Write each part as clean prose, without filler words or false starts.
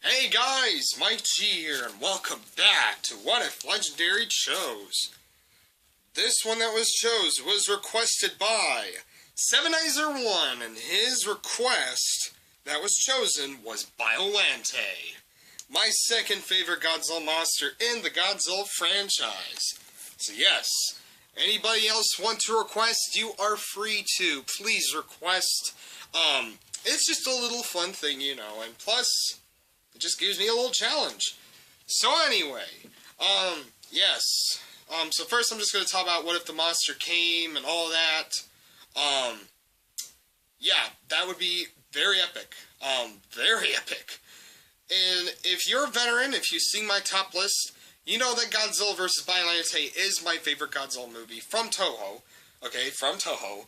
Hey guys, Mike G here, and welcome back to What If Legendary Chose. This one that was chose was requested by Sevenizer1, and his request that was chosen was Biollante, my second favorite Godzilla monster in the Godzilla franchise. So yes, anybody else want to request, you are free to. Please request. It's just a little fun thing, you know, and plus, it just gives me a little challenge. So anyway, yes. So first I'm just going to talk about what if the monster came and all that. Yeah, that would be very epic. Very epic. And if you're a veteran, if you've seen my top list, you know that Godzilla vs. Biollante is my favorite Godzilla movie from Toho. Okay, from Toho.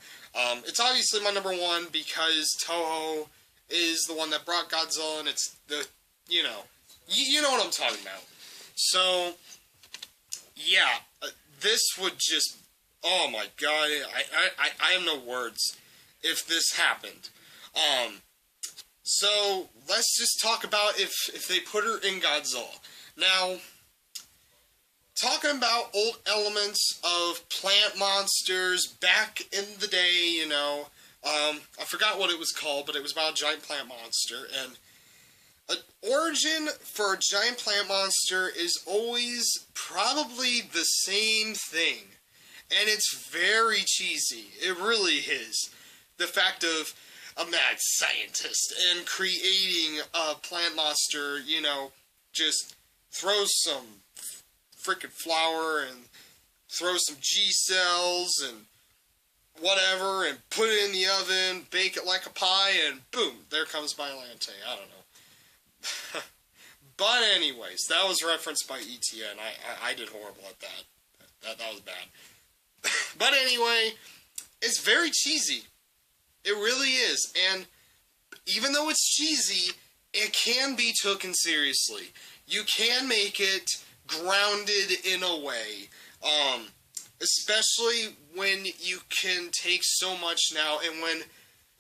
It's obviously my number one because Toho is the one that brought Godzilla, and it's the, you know what I'm talking about. So, yeah, this would just, oh my god, I have no words if this happened. So, let's just talk about if they put her in Godzilla. Now, talking about old elements of plant monsters back in the day, you know, I forgot what it was called, but it was about a giant plant monster, and an origin for a giant plant monster is always probably the same thing, and it's very cheesy. It really is. The fact of a mad scientist and creating a plant monster, you know, just throws some freaking flour and throws some G cells and whatever and put it in the oven, bake it like a pie, and boom, there comes Biollante. I don't know. But anyways, that was referenced by ETN. I did horrible at that. That was bad. But anyway, it's very cheesy. It really is. And even though it's cheesy, it can be taken seriously. You can make it grounded in a way. Especially when you can take so much now, and when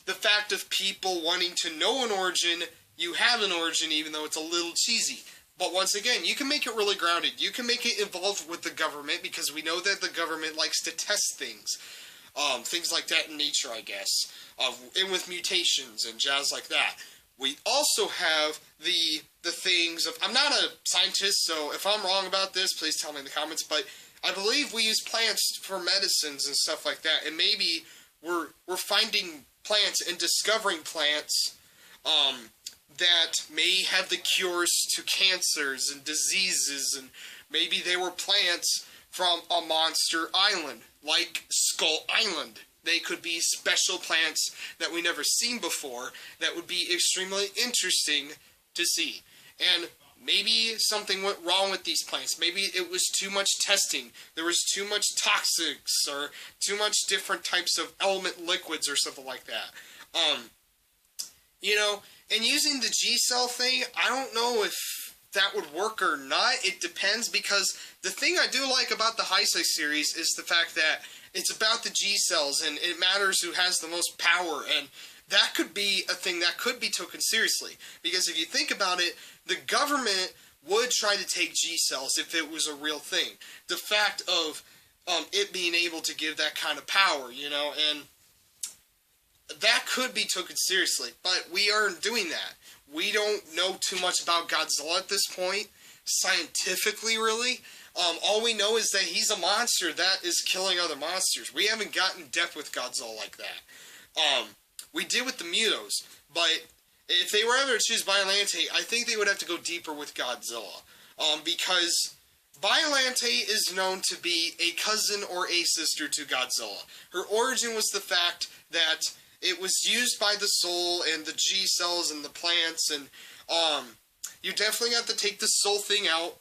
the fact of people wanting to know an origin, you have an origin even though it's a little cheesy. But once again, you can make it really grounded. You can make it involved with the government, because we know that the government likes to test things. Things like that in nature, I guess. And with mutations and jazz like that. We also have the things of... I'm not a scientist, so if I'm wrong about this, please tell me in the comments, but I believe we use plants for medicines and stuff like that, and maybe we're finding plants and discovering plants that may have the cures to cancers and diseases, and maybe they were plants from a monster island, like Skull Island. They could be special plants that we never seen before that would be extremely interesting to see. And maybe something went wrong with these plants. Maybe it was too much testing. There was too much toxics or too much different types of element liquids or something like that. You know, and using the G-cell thing, I don't know if that would work or not. It depends, because the thing I do like about the Heisei series is the fact that it's about the G-cells, and it matters who has the most power, and that could be a thing that could be taken seriously. Because if you think about it, the government would try to take G-cells if it was a real thing. The fact of it being able to give that kind of power, you know, and that could be taken seriously. But we aren't doing that. We don't know too much about Godzilla at this point, scientifically, really. All we know is that he's a monster that is killing other monsters. We haven't gotten depth with Godzilla like that. We did with the Mutos, but if they were ever to choose Biollante, I think they would have to go deeper with Godzilla. Because Biollante is known to be a cousin or a sister to Godzilla. Her origin was the fact that it was used by the soul and the G-cells and the plants, and you definitely have to take the soul thing out.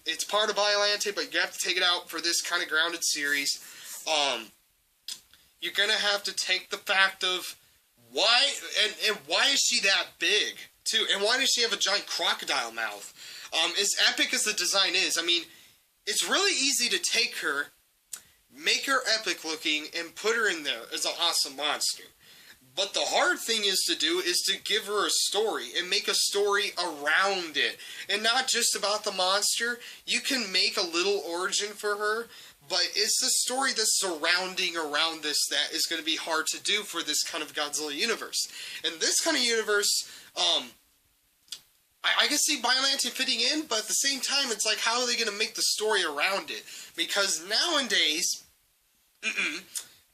It's part of Biollante, but you have to take it out for this kind of grounded series. You're gonna have to take the fact of why, and why is she that big, too? And why does she have a giant crocodile mouth? As epic as the design is, I mean, it's really easy to take her, make her epic looking, and put her in there as an awesome monster. But the hard thing is to give her a story and make a story around it. And not just about the monster. You can make a little origin for her, but it's the story that's surrounding around this that is going to be hard to do for this kind of Godzilla universe. And this kind of universe, I can see Biollante fitting in, but at the same time, it's like, how are they going to make the story around it? Because nowadays,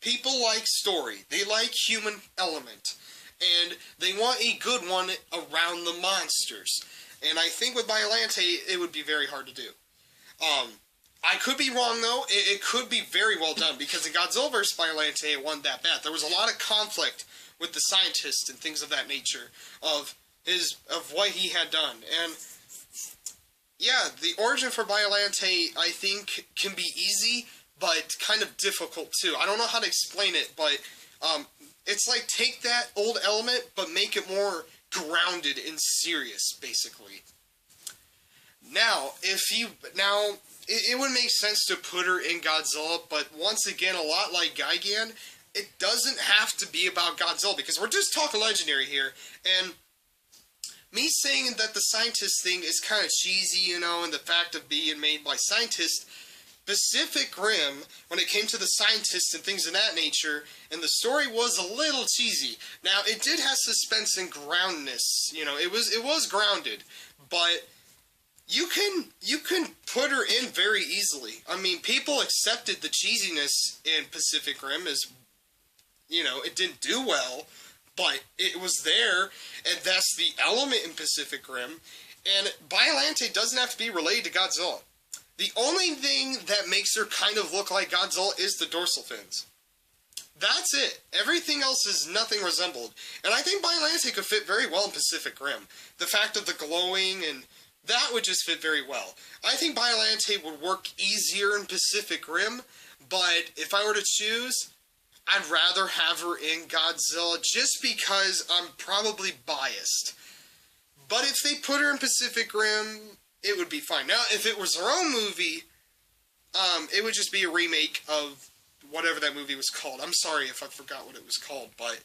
people like story. They like human element. And they want a good one around the monsters. And I think with Biollante, it would be very hard to do. I could be wrong, though. It could be very well done, because in Godzilla vs. Biollante, it wasn't that bad. There was a lot of conflict with the scientists and things of that nature of what he had done. And yeah, the origin for Biollante, I think, can be easy, but kind of difficult too. I don't know how to explain it, but it's like, take that old element, but make it more grounded and serious, basically. Now, it would make sense to put her in Godzilla, but once again, a lot like Gigan, it doesn't have to be about Godzilla, because we're just talking legendary here, and me saying that the scientist thing is kind of cheesy, and the fact of being made by scientists, Pacific Rim, when it came to the scientists and things of that nature, and the story was a little cheesy. Now, it did have suspense and groundedness, it was grounded, but you can put her in very easily. I mean, people accepted the cheesiness in Pacific Rim as, it didn't do well, but it was there, and that's the element in Pacific Rim. And Biollante doesn't have to be related to Godzilla. The only thing that makes her kind of look like Godzilla is the dorsal fins. That's it. Everything else is nothing resembled. And I think Biollante could fit very well in Pacific Rim. The fact of the glowing, and that would just fit very well. I think Biollante would work easier in Pacific Rim, but if I were to choose, I'd rather have her in Godzilla just because I'm probably biased. But if they put her in Pacific Rim, it would be fine. Now, if it was her own movie, it would just be a remake of whatever that movie was called. I'm sorry if I forgot what it was called, but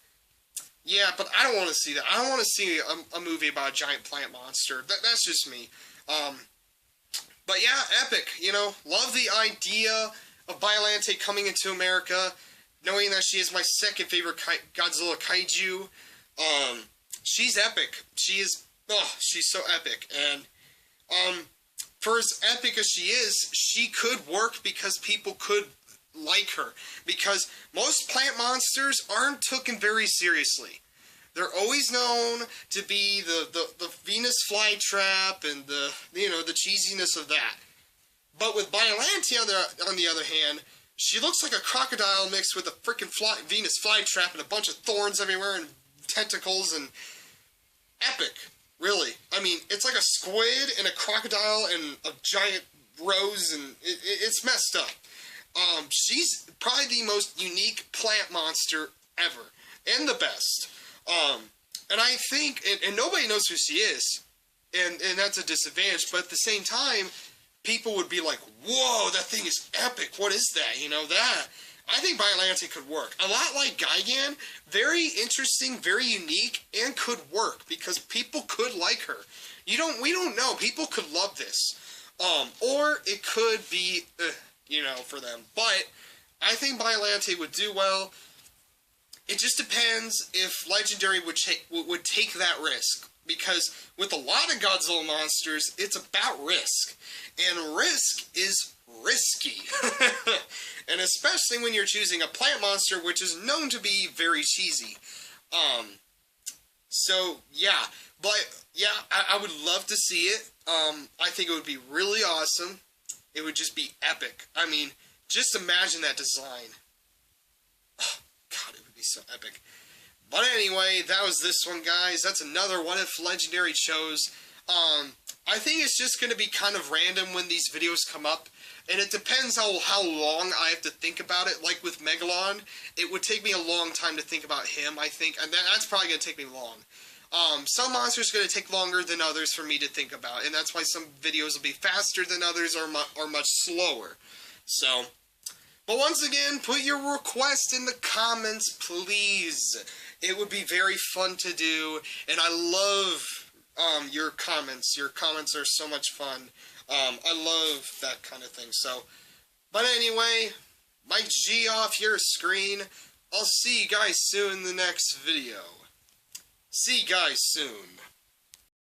yeah, but I don't want to see that. I don't want to see a movie about a giant plant monster. That's just me. But yeah, epic. Love the idea of Biollante coming into America, knowing that she is my second favorite Godzilla kaiju. She's epic. She's so epic. And for as epic as she is, she could work because people could like her. Because most plant monsters aren't taken very seriously. They're always known to be the Venus flytrap and the cheesiness of that. But with Biollante, on the other hand, she looks like a crocodile mixed with a freaking Venus flytrap and a bunch of thorns everywhere and tentacles, and epic, really. I mean, it's like a squid and a crocodile and a giant rose, and it's messed up. She's probably the most unique plant monster ever, and the best. And I think, and nobody knows who she is, and that's a disadvantage, but at the same time, people would be like, whoa, that thing is epic, what is that, that. I think Biollante could work. A lot like Gigan, very interesting, very unique, and could work, because people could like her. We don't know, people could love this. Or it could be, for them. But I think Biollante would do well. It just depends if Legendary would take that risk. Because with a lot of Godzilla monsters, it's about risk. And risk is risky. And especially when you're choosing a plant monster, which is known to be very cheesy. So, yeah. But, yeah, I would love to see it. I think it would be really awesome. It would just be epic. I mean, just imagine that design. Oh, God, it would be so epic. But anyway, that was this one, guys. That's another What If Legendary chose. I think it's just going to be kind of random when these videos come up. And it depends how long I have to think about it. Like with Megalon, it would take me a long time to think about him, I think. And that's probably going to take me long. Some monsters are going to take longer than others for me to think about. And that's why some videos will be faster than others or much slower. So, but once again, put your request in the comments, please. It would be very fun to do, and I love your comments. Your comments are so much fun. I love that kind of thing. So, but anyway, Mike G off your screen. I'll see you guys soon in the next video. See you guys soon.